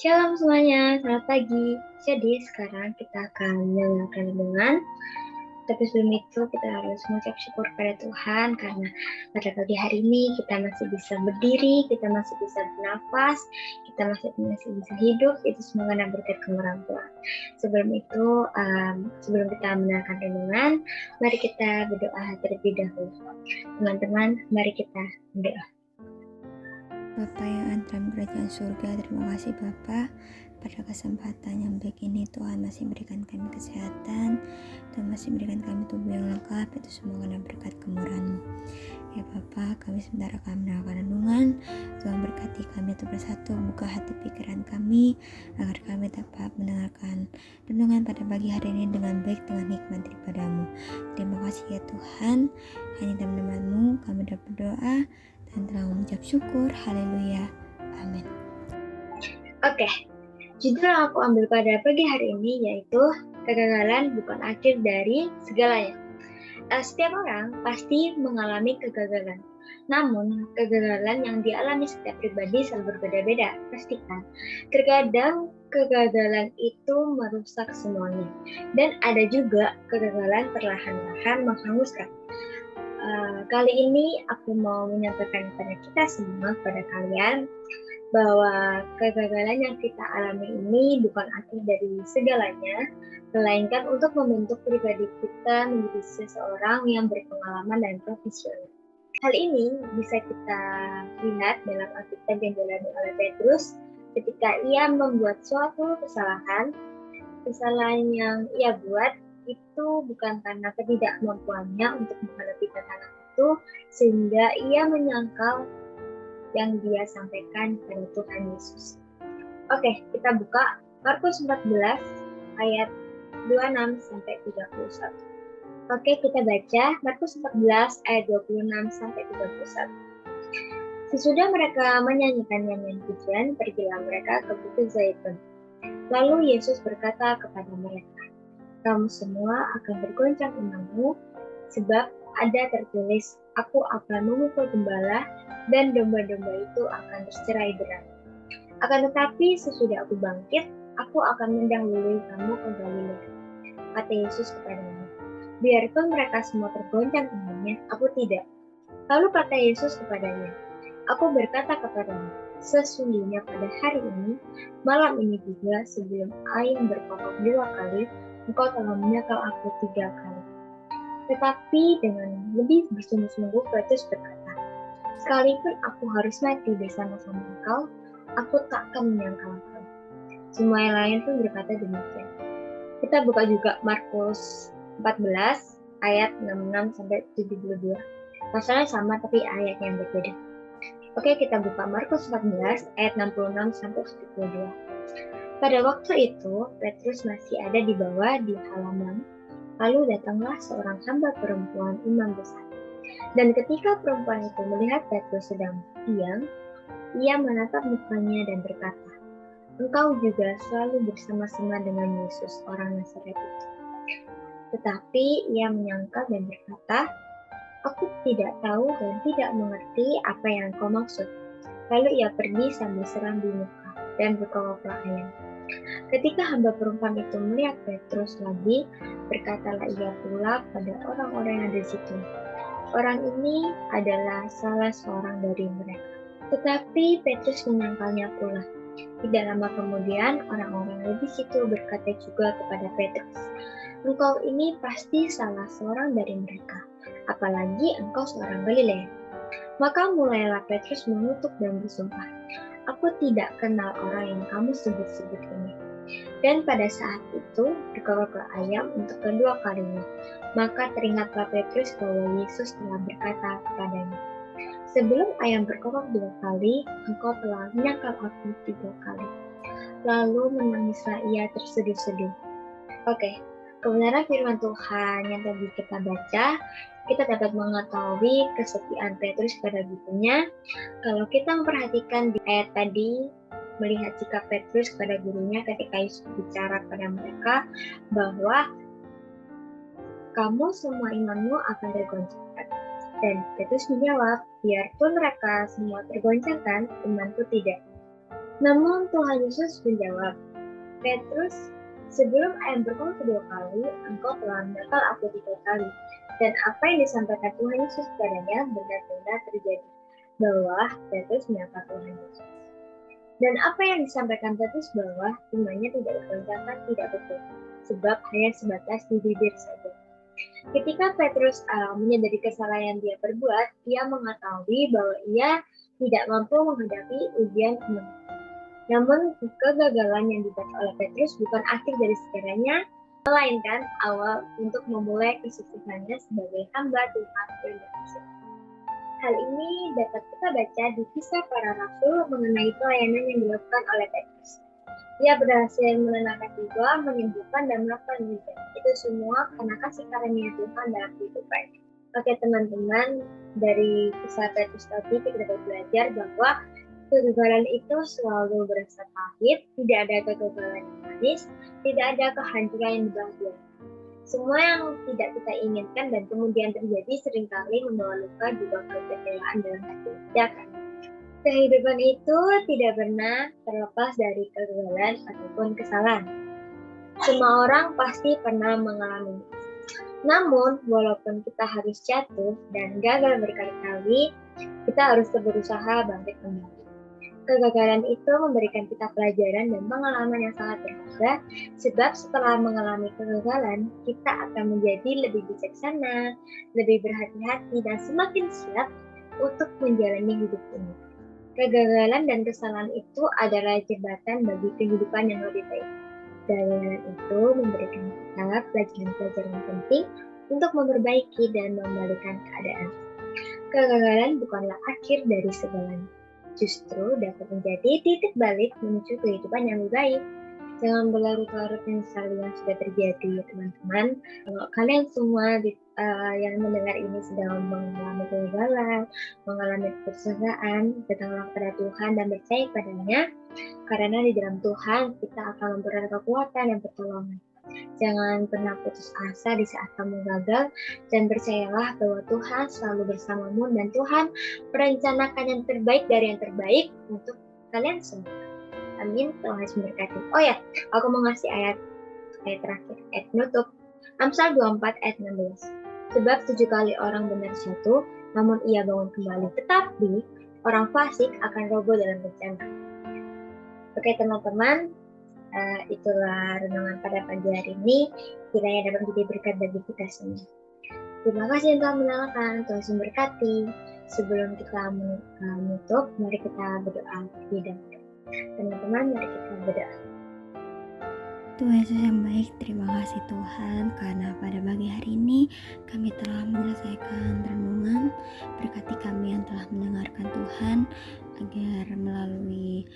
Shalom semuanya, selamat pagi. Jadi sekarang kita akan mendengarkan renungan. Tapi sebelum itu kita harus mengucap syukur pada Tuhan karena pada pagi hari ini kita masih bisa berdiri, kita masih bisa bernafas, kita masih bisa hidup. Itu semua karena berkat kemurahan Tuhan. Sebelum kita mendengarkan renungan, mari kita berdoa terlebih dahulu. Teman-teman, mari kita berdoa. Bapa yang ada dalam kerajaan surga, terima kasih Bapa pada kesempatan yang baik ini. Tuhan masih berikan kami kesehatan dan masih berikan kami tubuh yang lengkap. Itu semua karena berkat kemurahan-Mu. Ya Bapa, kami sebentar akan mendengarkan renungan. Tuhan berkati kami untuk bersatu, buka hati pikiran kami agar kami dapat mendengarkan renungan pada pagi hari ini dengan baik, dengan hikmat daripada-Mu. Terima kasih ya Tuhan. Hanya dalam nama-Mu kami dapat berdoa dan telah mengucap syukur. Haleluya. Amin. Oke, judul yang aku ambil pada pagi hari ini yaitu kegagalan bukan akhir dari segalanya. Setiap orang pasti mengalami kegagalan. Namun, kegagalan yang dialami setiap pribadi selalu berbeda-beda, pastikan. Terkadang kegagalan itu merusak semuanya. Dan ada juga kegagalan perlahan-lahan menghanguskan. Kali ini aku mau menyampaikan kepada kita semua, kepada kalian, bahwa kegagalan yang kita alami ini bukan akhir dari segalanya, melainkan untuk membentuk pribadi kita menjadi seseorang yang berpengalaman dan profesional. Hal ini bisa kita lihat dalam Alkitab yang dialami oleh Petrus ketika ia membuat suatu kesalahan yang ia buat itu bukan karena ketidakmampuannya untuk menghadapi tantangan itu, sehingga ia menyangkal yang dia sampaikan pada Tuhan Yesus. Oke, kita buka Markus 14 ayat 26 sampai 31. Oke, kita baca Markus 14 ayat 26 sampai 31. Sesudah mereka menyanyikan nyanyian pujian, pergilah mereka ke Bukit Zaitun. Lalu Yesus berkata kepada mereka, "Kamu semua akan bergoncang imanmu, sebab ada tertulis, Aku akan memukul gembala, dan domba-domba itu akan bercerai-berai. Akan tetapi sesudah aku bangkit, aku akan mendahului kamu ke Galilea," kata Yesus kepadanya. "Biarpun mereka semua tergoncang imannya, aku tidak." Lalu kata Yesus kepadanya, "Aku berkata kepadamu, sesungguhnya pada hari ini, malam ini juga sebelum ayam berkokok 2 kali, engkau telah menyangkal aku 3 kali." Tetapi dengan lebih bersungguh-sungguh Petrus berkata, "Sekalipun aku harus mati bersama-sama engkau, aku takkan menyangkal engkau." Semua yang lain pun berkata demikian. Kita buka juga Markus 14 ayat 66 sampai 72. Pasalnya sama tapi ayat yang berbeda. Oke, kita buka Markus 14 ayat 66 sampai 72. Pada waktu itu, Petrus masih ada di bawah di halaman. Lalu datanglah seorang hamba perempuan imam besar. Dan ketika perempuan itu melihat Petrus sedang diam, ia menatap mukanya dan berkata, "Engkau juga selalu bersama-sama dengan Yesus, orang Nazaret itu." Tetapi ia menyangkal dan berkata, "Aku tidak tahu dan tidak mengerti apa yang kau maksud." Lalu ia pergi sambil seram di muka dan berkokoklah ayam. Ketika hamba perempuan itu melihat Petrus lagi, berkatalah ia pula pada orang-orang yang ada di situ, "Orang ini adalah salah seorang dari mereka." Tetapi Petrus menyangkalnya pula. Tidak lama kemudian, orang-orang yang di situ berkata juga kepada Petrus, "Engkau ini pasti salah seorang dari mereka, apalagi engkau seorang Galilea." Maka mulailah Petrus mengutuk dan bersumpah, "Aku tidak kenal orang yang kamu sebut-sebut ini." Dan pada saat itu berkokoklah ayam untuk kedua kalinya. Maka teringatlah Petrus bahwa Yesus telah berkata kepadanya, "Sebelum ayam berkokok 2 kali, engkau telah menyangkal aku 3 kali." Lalu menangislah ia terseduh-seduh. Oke, kebenaran firman Tuhan yang tadi kita baca, kita dapat mengetahui kesetiaan Petrus pada gurunya. Kalau kita memperhatikan di ayat tadi, melihat sikap Petrus kepada gurunya ketika Yesus bicara kepada mereka bahwa kamu semua imanmu akan tergoncangkan. Dan Petrus menjawab, "Biarpun mereka semua tergoncangkan, imanku tidak." Namun Tuhan Yesus menjawab, Petrus, sebelum ayam berkokok kedua kali, engkau telah menyangkal aku 3 kali. Dan apa yang disampaikan Tuhan Yesus padanya benar-benar terjadi, bahwa Petrus menyangkal Tuhan Yesus. Dan apa yang disampaikan Petrus bahwa imannya tidak dikerjakan tidak betul, sebab hanya sebatas di bibir saja. Ketika Petrus menyadari kesalahan yang dia perbuat, ia mengetahui bahwa ia tidak mampu menghadapi ujian iman. Namun kegagalan yang dibaca oleh Petrus bukan akhir dari segalanya, melainkan awal untuk memulai kesuksesannya sebagai hamba Tuhan yang berhasil. Hal ini dapat kita baca di Kisah Para Rasul mengenai pelayanan yang dilakukan oleh Petrus. Ia berhasil menenangkan jiwa, menyembuhkan dan melakukan mujizat. Itu semua karena kasih karunia Tuhan dalam kehidupannya. Oke teman-teman, dari kisah Petrus tadi kita dapat belajar bahwa kegagalan itu selalu berasa pahit, tidak ada kegagalan yang manis, tidak ada kehancuran yang membahagiakan. Semua yang tidak kita inginkan dan kemudian terjadi seringkali membawa luka juga kekecewaan dalam hati. Ya kan? Kehidupan itu tidak pernah terlepas dari kegagalan ataupun kesalahan. Semua orang pasti pernah mengalaminya. Namun, walaupun kita harus jatuh dan gagal berkali-kali, kita harus berusaha bangkit kembali. Kegagalan itu memberikan kita pelajaran dan pengalaman yang sangat berharga, sebab setelah mengalami kegagalan, kita akan menjadi lebih bijaksana, lebih berhati-hati, dan semakin siap untuk menjalani hidup ini. Kegagalan dan kesalahan itu adalah jembatan bagi kehidupan yang lebih baik. Kegagalan itu memberikan kita pelajaran-pelajaran penting untuk memperbaiki dan membalikan keadaan. Kegagalan bukanlah akhir dari segalanya. Justru dapat menjadi titik balik menuju kehidupan yang lebih baik. Jangan berlarut-larut menyesal yang sudah terjadi, teman-teman. Kalau kalian semua yang mendengar ini sedang mengalami kegagalan, mengalami kesusahan, datanglah kepada Tuhan dan percaya kepadanya, karena di dalam Tuhan kita akan memperoleh kekuatan dan pertolongan. Jangan pernah putus asa di saat kamu gagal, dan percayalah bahwa Tuhan selalu bersamamu dan Tuhan merencanakan yang terbaik dari yang terbaik untuk kalian semua. Amin. Tuhan Yesus memberkati. Oh ya, aku mau ngasih ayat terakhir, ayat penutup. Amsal 24 ayat 16. Sebab 7 kali orang benar jatuh, namun ia bangun kembali. Tetapi orang fasik akan roboh dalam bencana. Oke teman-teman, itulah renungan pada pagi hari ini. Kiranya dapat menjadi berkat bagi kita semua. Terima kasih yang telah mendengarkan. Tuhan Yesus memberkati. Sebelum kita menutup, mari kita berdoa terlebih dahulu. Teman-teman, mari kita berdoa. Tuhan Yesus yang baik, terima kasih Tuhan karena pada pagi hari ini kami telah menyelesaikan renungan. Berkati kami yang telah mendengarkan Tuhan, agar melalui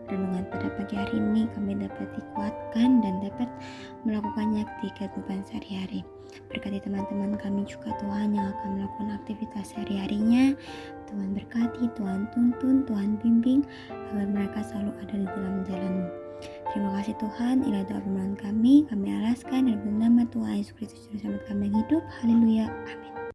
renungan pada pagi hari ini kami dapat dikuatkan dan dapat melakukannya di kehidupan sehari-hari. Berkati teman-teman kami juga Tuhan yang akan melakukan aktivitas sehari-harinya. Tuhan berkati, Tuhan tuntun, Tuhan bimbing agar mereka selalu ada di dalam jalan-Mu. Terima kasih Tuhan, inilah doa permohonan kami alaskan dalam nama Tuhan Yesus Kristus Juru Selamat kami yang hidup. Haleluya, amin.